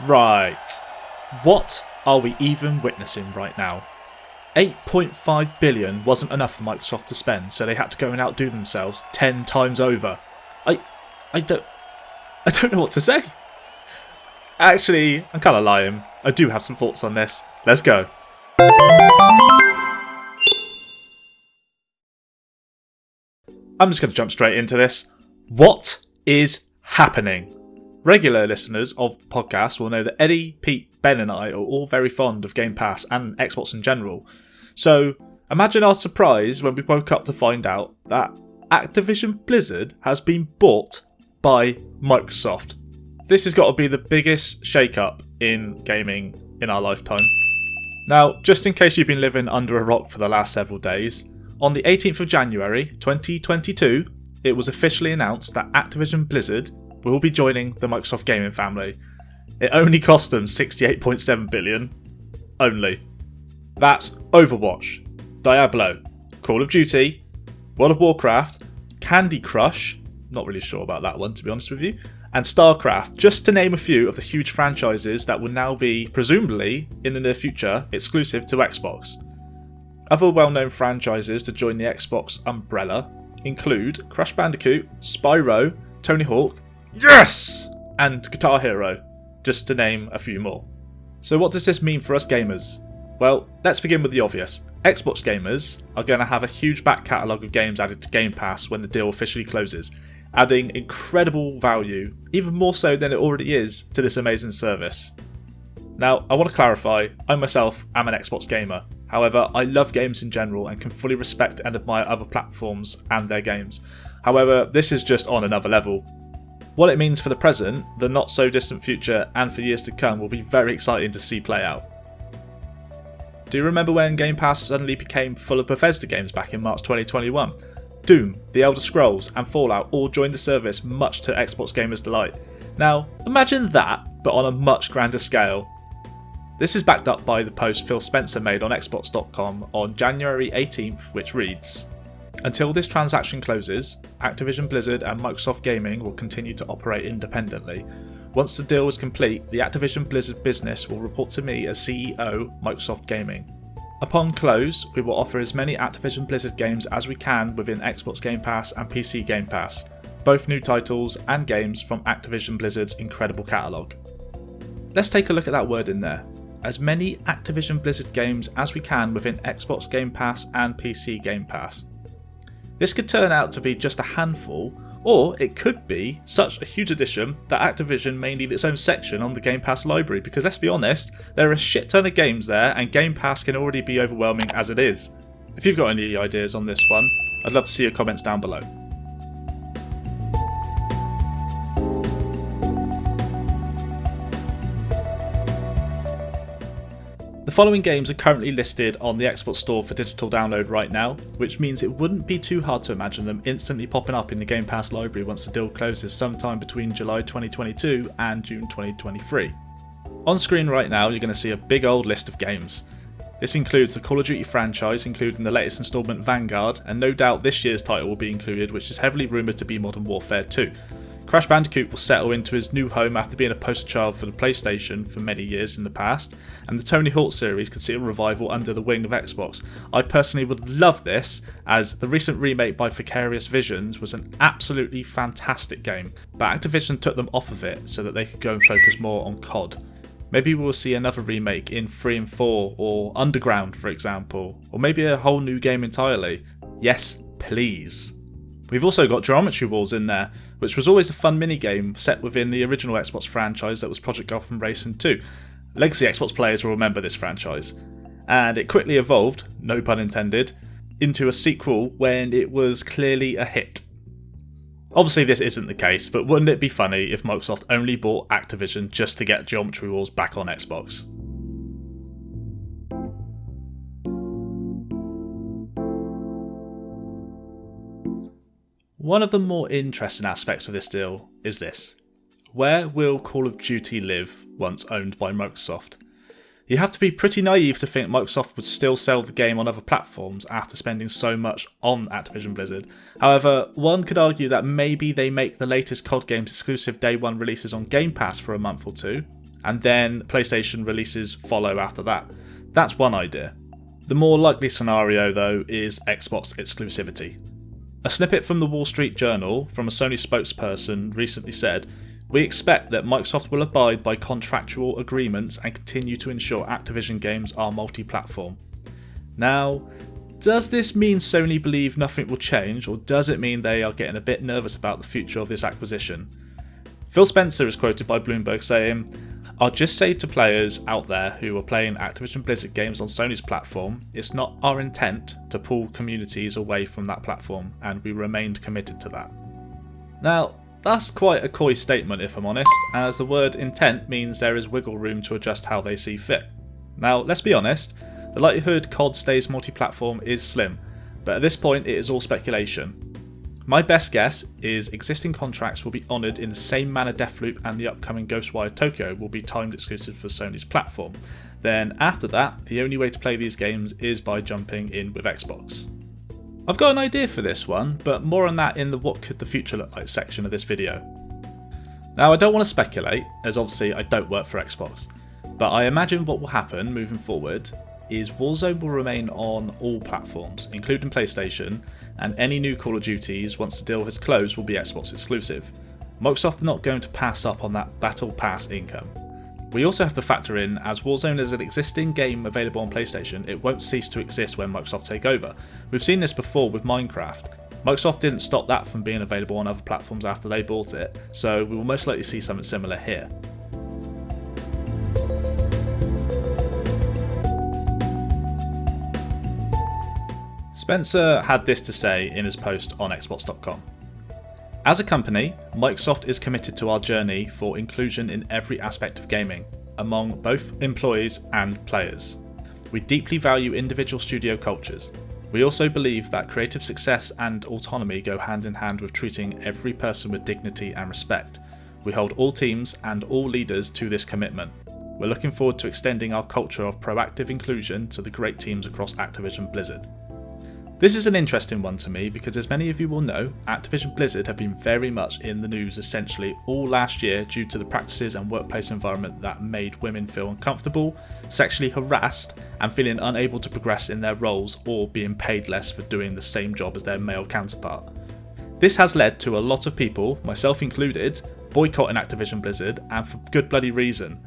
Right. What are we even witnessing right now? 8.5 billion wasn't enough for Microsoft to spend, so they had to go and outdo themselves 10 times over. I don't know what to say. Actually, I'm kind of lying. I do have some thoughts on this. Let's go. I'm just going to jump straight into this. What is happening? Regular listeners of the podcast will know that Eddie, Pete, Ben and I are all very fond of Game Pass and Xbox in general. So imagine our surprise when we woke up to find out that Activision Blizzard has been bought by Microsoft. This has got to be the biggest shake-up in gaming in our lifetime. Now, just in case you've been living under a rock for the last several days, on the 18th of January 2022, it was officially announced that Activision Blizzard will be joining the Microsoft gaming family. It only cost them 68.7 billion. Only. That's Overwatch, Diablo, Call of Duty, World of Warcraft, Candy Crush, not really sure about that one to be honest with you, and StarCraft, just to name a few of the huge franchises that will now be, presumably, in the near future, exclusive to Xbox. Other well-known franchises to join the Xbox umbrella include Crash Bandicoot, Spyro, Tony Hawk, yes! And Guitar Hero, just to name a few more. So what does this mean for us gamers? Well, let's begin with the obvious. Xbox gamers are going to have a huge back catalogue of games added to Game Pass when the deal officially closes, adding incredible value, even more so than it already is, to this amazing service. Now, I want to clarify, I myself am an Xbox gamer. However, I love games in general and can fully respect and admire other platforms and their games. However, this is just on another level. What it means for the present, the not so distant future, and for years to come will be very exciting to see play out. Do you remember when Game Pass suddenly became full of Bethesda games back in March 2021? Doom, The Elder Scrolls and Fallout all joined the service, much to Xbox gamers' delight. Now, imagine that, but on a much grander scale. This is backed up by the post Phil Spencer made on Xbox.com on January 18th, which reads, "Until this transaction closes, Activision Blizzard and Microsoft Gaming will continue to operate independently. Once the deal is complete, the Activision Blizzard business will report to me as CEO, Microsoft Gaming. Upon close, we will offer as many Activision Blizzard games as we can within Xbox Game Pass and PC Game Pass, both new titles and games from Activision Blizzard's incredible catalogue." Let's take a look at that word in there. As many Activision Blizzard games as we can within Xbox Game Pass and PC Game Pass. This could turn out to be just a handful, or it could be such a huge addition that Activision may need its own section on the Game Pass library, because let's be honest, there are a shit ton of games there and Game Pass can already be overwhelming as it is. If you've got any ideas on this one, I'd love to see your comments down below. The following games are currently listed on the Xbox Store for digital download right now, which means it wouldn't be too hard to imagine them instantly popping up in the Game Pass library once the deal closes sometime between July 2022 and June 2023. On screen right now you're going to see a big old list of games. This includes the Call of Duty franchise, including the latest installment Vanguard, and no doubt this year's title will be included, which is heavily rumoured to be Modern Warfare 2. Crash Bandicoot will settle into his new home after being a poster child for the PlayStation for many years in the past, and the Tony Hawk series could see a revival under the wing of Xbox. I personally would love this, as the recent remake by Vicarious Visions was an absolutely fantastic game, but Activision took them off of it so that they could go and focus more on COD. Maybe we'll see another remake in 3 and 4, or Underground for example, or maybe a whole new game entirely. Yes, please. We've also got Geometry Wars in there, which was always a fun minigame set within the original Xbox franchise that was Project Gotham Racing 2. Legacy Xbox players will remember this franchise. And it quickly evolved, no pun intended, into a sequel when it was clearly a hit. Obviously this isn't the case, but wouldn't it be funny if Microsoft only bought Activision just to get Geometry Wars back on Xbox? One of the more interesting aspects of this deal is this. Where will Call of Duty live once owned by Microsoft? You have to be pretty naive to think Microsoft would still sell the game on other platforms after spending so much on Activision Blizzard. However, one could argue that maybe they make the latest COD games exclusive day one releases on Game Pass for a month or two, and then PlayStation releases follow after that. That's one idea. The more likely scenario, though, is Xbox exclusivity. A snippet from the Wall Street Journal from a Sony spokesperson recently said, "We expect that Microsoft will abide by contractual agreements and continue to ensure Activision games are multi-platform." Now, does this mean Sony believe nothing will change, or does it mean they are getting a bit nervous about the future of this acquisition? Phil Spencer is quoted by Bloomberg saying, "I'll just say to players out there who are playing Activision Blizzard games on Sony's platform, it's not our intent to pull communities away from that platform, and we remained committed to that." Now, that's quite a coy statement if I'm honest, as the word intent means there is wiggle room to adjust how they see fit. Now, let's be honest, the likelihood COD stays multi-platform is slim, but at this point it is all speculation. My best guess is existing contracts will be honoured in the same manner Deathloop and the upcoming Ghostwire Tokyo will be timed exclusive for Sony's platform. Then after that, the only way to play these games is by jumping in with Xbox. I've got an idea for this one, but more on that in the what could the future look like section of this video. Now I don't want to speculate, as obviously I don't work for Xbox, but I imagine what will happen moving forward is Warzone will remain on all platforms, including PlayStation, and any new Call of Duties once the deal has closed will be Xbox exclusive. Microsoft are not going to pass up on that Battle Pass income. We also have to factor in, as Warzone is an existing game available on PlayStation, it won't cease to exist when Microsoft take over. We've seen this before with Minecraft. Microsoft didn't stop that from being available on other platforms after they bought it, so we will most likely see something similar here. Spencer had this to say in his post on Xbox.com. "As a company, Microsoft is committed to our journey for inclusion in every aspect of gaming, among both employees and players. We deeply value individual studio cultures. We also believe that creative success and autonomy go hand in hand with treating every person with dignity and respect. We hold all teams and all leaders to this commitment. We're looking forward to extending our culture of proactive inclusion to the great teams across Activision Blizzard." This is an interesting one to me because, as many of you will know, Activision Blizzard have been very much in the news essentially all last year due to the practices and workplace environment that made women feel uncomfortable, sexually harassed, and feeling unable to progress in their roles or being paid less for doing the same job as their male counterpart. This has led to a lot of people, myself included, boycotting Activision Blizzard, and for good bloody reason.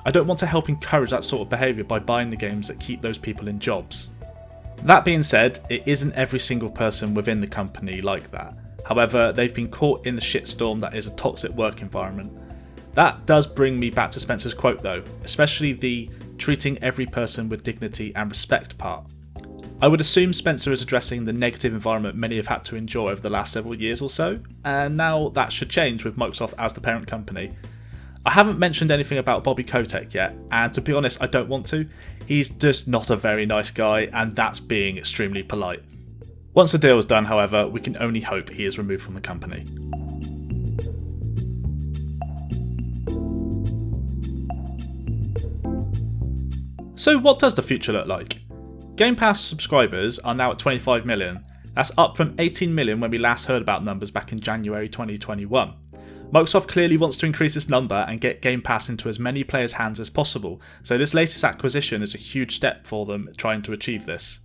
I don't want to help encourage that sort of behaviour by buying the games that keep those people in jobs. That being said, it isn't every single person within the company like that. However, they've been caught in the shitstorm that is a toxic work environment. That does bring me back to Spencer's quote though, especially the treating every person with dignity and respect part. I would assume Spencer is addressing the negative environment many have had to endure over the last several years or so, and now that should change with Microsoft as the parent company. I haven't mentioned anything about Bobby Kotick yet, and to be honest I don't want to. He's just not a very nice guy, and that's being extremely polite. Once the deal is done, however, we can only hope he is removed from the company. So what does the future look like? Game Pass subscribers are now at 25 million. That's up from 18 million when we last heard about numbers back in January 2021. Microsoft clearly wants to increase this number and get Game Pass into as many players' hands as possible, so this latest acquisition is a huge step for them trying to achieve this.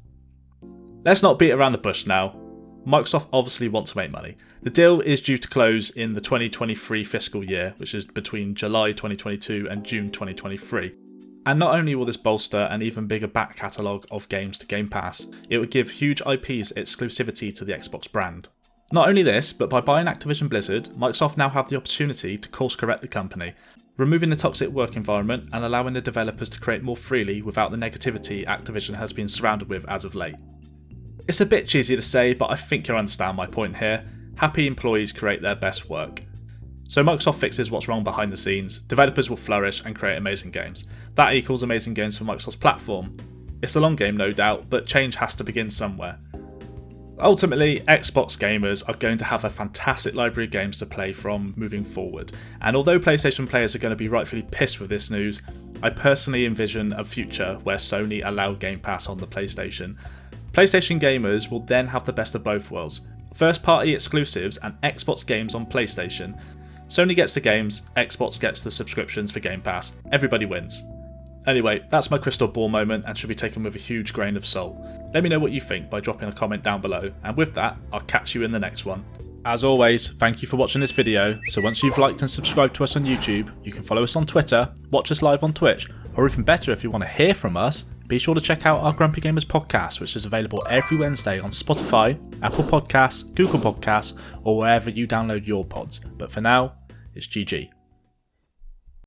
Let's not beat around the bush now. Microsoft obviously want to make money. The deal is due to close in the 2023 fiscal year, which is between July 2022 and June 2023. And not only will this bolster an even bigger back catalogue of games to Game Pass, it would give huge IPs exclusivity to the Xbox brand. Not only this, but by buying Activision Blizzard, Microsoft now have the opportunity to course correct the company, removing the toxic work environment and allowing the developers to create more freely without the negativity Activision has been surrounded with as of late. It's a bit cheesy to say, but I think you'll understand my point here. Happy employees create their best work. So Microsoft fixes what's wrong behind the scenes, developers will flourish and create amazing games. That equals amazing games for Microsoft's platform. It's a long game no doubt, but change has to begin somewhere. Ultimately, Xbox gamers are going to have a fantastic library of games to play from moving forward, and although PlayStation players are going to be rightfully pissed with this news, I personally envision a future where Sony allow Game Pass on the PlayStation. PlayStation gamers will then have the best of both worlds, first party exclusives and Xbox games on PlayStation. Sony gets the games, Xbox gets the subscriptions for Game Pass. Everybody wins. Anyway, that's my crystal ball moment and should be taken with a huge grain of salt. Let me know what you think by dropping a comment down below, and with that, I'll catch you in the next one. As always, thank you for watching this video. So once you've liked and subscribed to us on YouTube, you can follow us on Twitter, watch us live on Twitch, or even better, if you want to hear from us, be sure to check out our Grumpy Gamers podcast, which is available every Wednesday on Spotify, Apple Podcasts, Google Podcasts, or wherever you download your pods. But for now, it's GG.